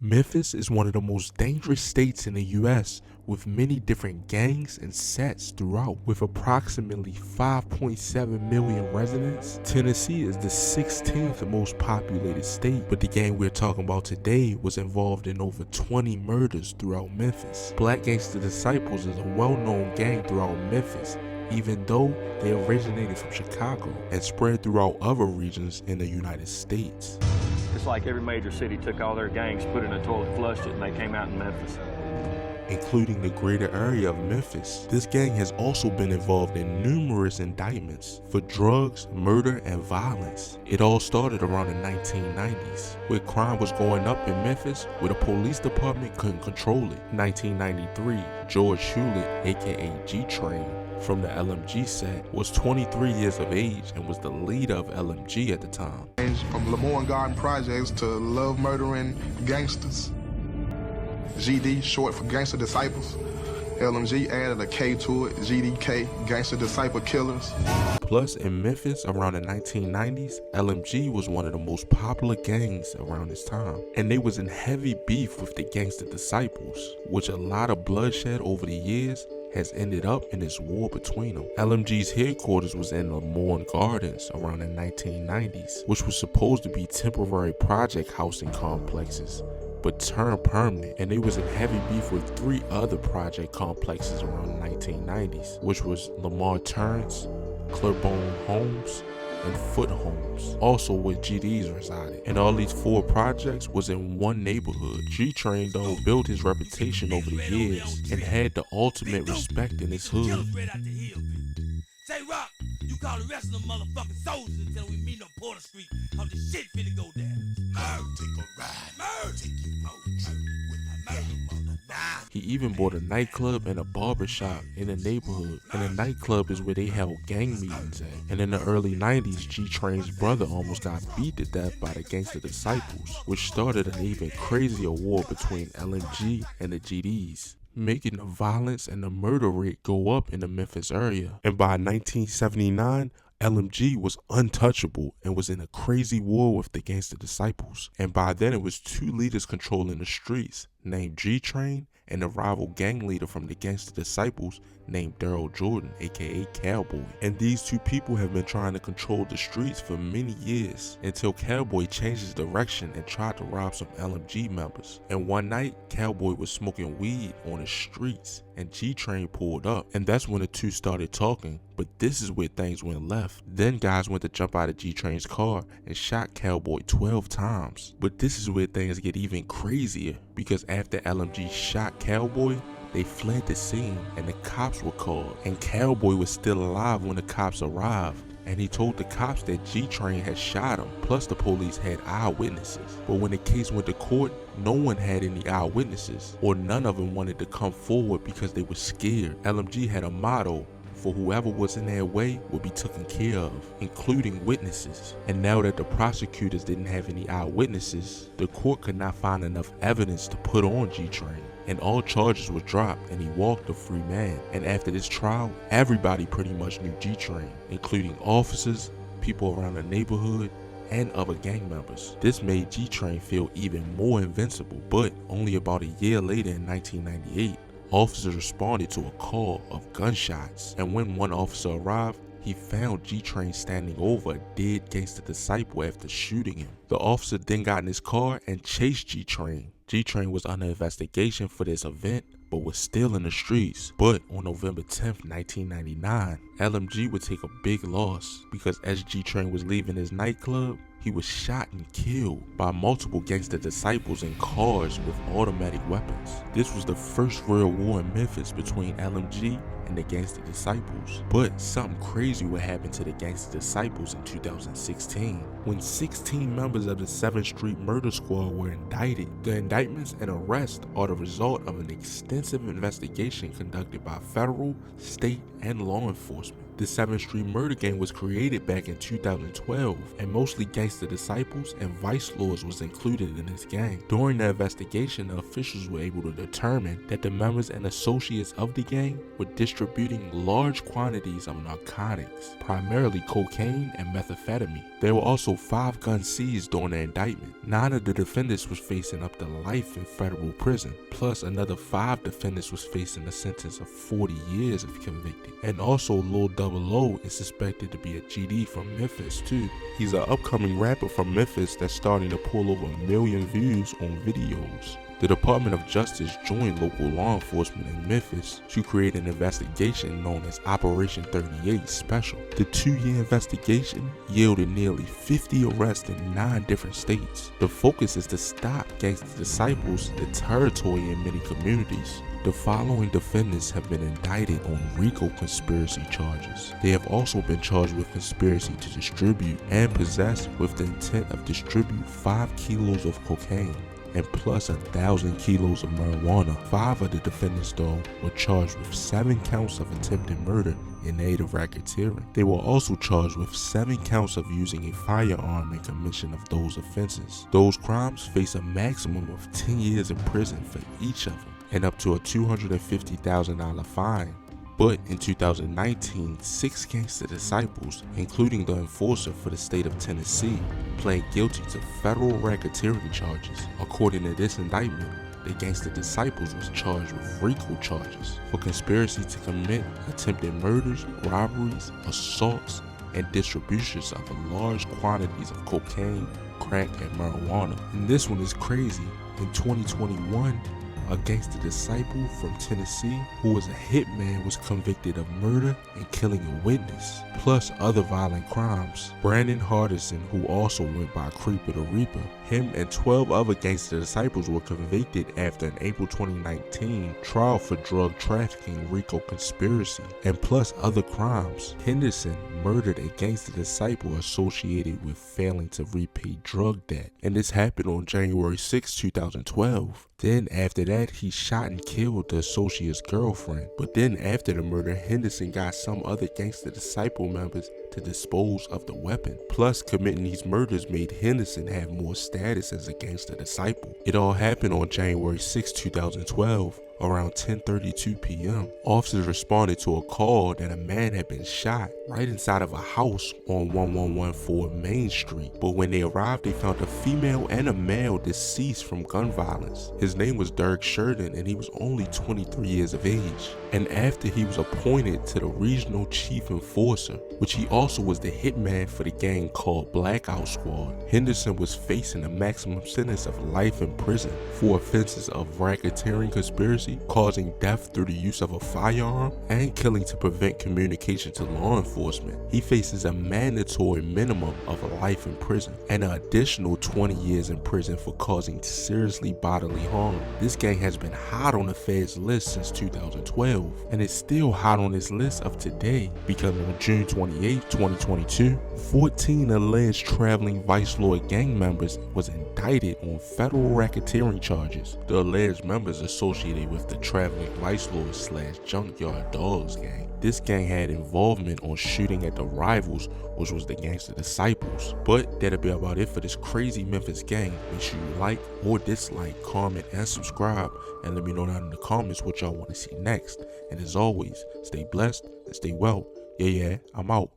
Memphis is one of the most dangerous states in the US, with many different gangs and sets throughout. With approximately 5.7 million residents, Tennessee is the 16th most populated state, but the gang we're talking about today was involved in over 20 murders throughout Memphis. Black Gangster Disciples is a well-known gang throughout Memphis, even though they originated from Chicago and spread throughout other regions in the United States. It's like every major city took all their gangs, put it in a toilet, flushed it, and they came out in Memphis. Including the greater area of Memphis. This gang has also been involved in numerous indictments for drugs, murder, and violence. It all started around the 1990s, where crime was going up in Memphis, where the police department couldn't control it. 1993, George Hewlett, aka GTrain, from the LMG set, was 23 years of age and was the leader of LMG at the time. From Lemoyne Garden Projects to love murdering gangsters. GD, short for Gangster Disciples. LMG added a K to it, GDK, Gangster Disciple Killers. Plus, in Memphis around the 1990s, LMG was one of the most popular gangs around this time. And they was in heavy beef with the Gangster Disciples, which a lot of bloodshed over the years has ended up in this war between them. LMG's headquarters was in Lemoyne Gardens around the 1990s, which was supposed to be temporary project housing complexes, but turned permanent, and they was in heavy beef with 3 other project complexes around the 1990s, which was Lamar Terrence, Claiborne Homes, and Foot Homes, also where GDs resided. And all these 4 projects was in one neighborhood. GTrain though built his reputation over the years and had the ultimate respect in his hood. Say Rock, you call the rest of them motherfucking soldiers until we meet on Porter Street, cause the shit finna go down. Take a ride, take you out with my murder. He even bought a nightclub and a barbershop in the neighborhood, and the nightclub is where they held gang meetings at. And in the early 90s, G-Train's brother almost got beat to death by the Gangster Disciples, which started an even crazier war between LMG and the GDs, making the violence and the murder rate go up in the Memphis area. And by 1979, LMG was untouchable and was in a crazy war with the Gangster Disciples. And by then it was 2 leaders controlling the streets, named G-Train and the rival gang leader from the Gangster Disciples named Daryl Jordan, aka Cowboy. And these 2 people have been trying to control the streets for many years until Cowboy changed his direction and tried to rob some LMG members. And one night, Cowboy was smoking weed on the streets and G-Train pulled up, and that's when the 2 started talking. But this is where things went left. Then guys went to jump out of G-Train's car and shot Cowboy 12 times. But this is where things get even crazier, because after LMG shot Cowboy, they fled the scene and the cops were called, and Cowboy was still alive when the cops arrived. And he told the cops that G-Train had shot him, plus the police had eyewitnesses. But when the case went to court, no one had any eyewitnesses, or none of them wanted to come forward because they were scared. LMG had a motto: for whoever was in their way would be taken care of, including witnesses. And now that the prosecutors didn't have any eyewitnesses, the court could not find enough evidence to put on G-Train, and all charges were dropped and he walked a free man. And after this trial, everybody pretty much knew G-Train, including officers, people around the neighborhood, and other gang members. This made G-Train feel even more invincible. But only about a year later, in 1998, officers responded to a call of gunshots, and when one officer arrived, he found G-Train standing over a dead Gangster Disciple after shooting him. The officer then got in his car and chased G-Train. G-Train was under investigation for this event, but was still in the streets. But on November 10th, 1999, LMG would take a big loss, because as G-Train was leaving his nightclub, he was shot and killed by multiple Gangster Disciples in cars with automatic weapons. This was the first real war in Memphis between LMG and the Gangster Disciples. But something crazy would happen to the Gangster Disciples in 2016, when 16 members of the 7th Street Murda Squad were indicted. The indictments and arrests are the result of an extensive investigation conducted by federal, state, and law enforcement. The 7th Street Murda Gang was created back in 2012, and mostly gangster disciples and vice lords was included in this gang. During the investigation, the officials were able to determine that the members and associates of the gang were distributing large quantities of narcotics, primarily cocaine and methamphetamine. There were also 5 guns seized during the indictment. 9 of the defendants was facing up to life in federal prison, plus another 5 defendants was facing a sentence of 40 years if convicted. And also Lil Double O is suspected to be a GD from Memphis too. He's an upcoming rapper from Memphis that's starting to pull over 1 million views on videos. The Department of Justice joined local law enforcement in Memphis to create an investigation known as Operation 38 Special. The 2-year investigation yielded nearly 50 arrests in 9 different states. The focus is to stop gangster disciples, the territory in many communities. The following defendants have been indicted on RICO conspiracy charges. They have also been charged with conspiracy to distribute and possess with the intent of distribute 5 kilos of cocaine and plus 1,000 kilos of marijuana. 5 of the defendants though were charged with 7 counts of attempted murder in aid of racketeering. They were also charged with 7 counts of using a firearm in commission of those offenses. Those crimes face a maximum of 10 years in prison for each of them and up to a $250,000 fine. But in 2019, 6 gangster disciples, including the enforcer for the state of Tennessee, pled guilty to federal racketeering charges. According to this indictment, the gangster disciples was charged with RICO charges for conspiracy to commit attempted murders, robberies, assaults, and distributions of large quantities of cocaine, crack, and marijuana. And this one is crazy. In 2021, a gangster disciple from Tennessee who was a hitman was convicted of murder and killing a witness, plus other violent crimes. Brandon Hardison, who also went by Creeper the Reaper, him and 12 other gangster disciples were convicted after an April 2019 trial for drug trafficking, RICO conspiracy, and plus other crimes. Henderson murdered a gangster disciple associated with failing to repay drug debt, and this happened on January 6, 2012. Then after that, he shot and killed the associate's girlfriend. But then after the murder, Henderson got some other gangster disciple members to dispose of the weapon. Plus, committing these murders made Henderson have more status as a gangster disciple. It all happened on January 6, 2012. Around 10:32 p.m. Officers responded to a call that a man had been shot right inside of a house on 1114 Main Street. But when they arrived, they found a female and a male deceased from gun violence. His name was Derek Sheridan and he was only 23 years of age. And after he was appointed to the regional chief enforcer, which he also was the hitman for the gang called Blackout Squad, Henderson was facing a maximum sentence of life in prison for offenses of racketeering conspiracy, causing death through the use of a firearm, and killing to prevent communication to law enforcement. He faces a mandatory minimum of life in prison and an additional 20 years in prison for causing seriously bodily harm. This gang has been hot on the Fed's list since 2012 and is still hot on this list of today because on June 28, 2022, 14 alleged traveling vice lord gang members was indicted on federal racketeering charges. The alleged members associated with the traveling vice lord / junkyard dogs gang. This gang had involvement on shooting at the rivals, which was the gangster disciples. But that'll be about it for this crazy Memphis gang. Make sure you like or dislike, comment, and subscribe, and let me know down in the comments what y'all want to see next. And as always, stay blessed and stay well. Yeah, I'm out.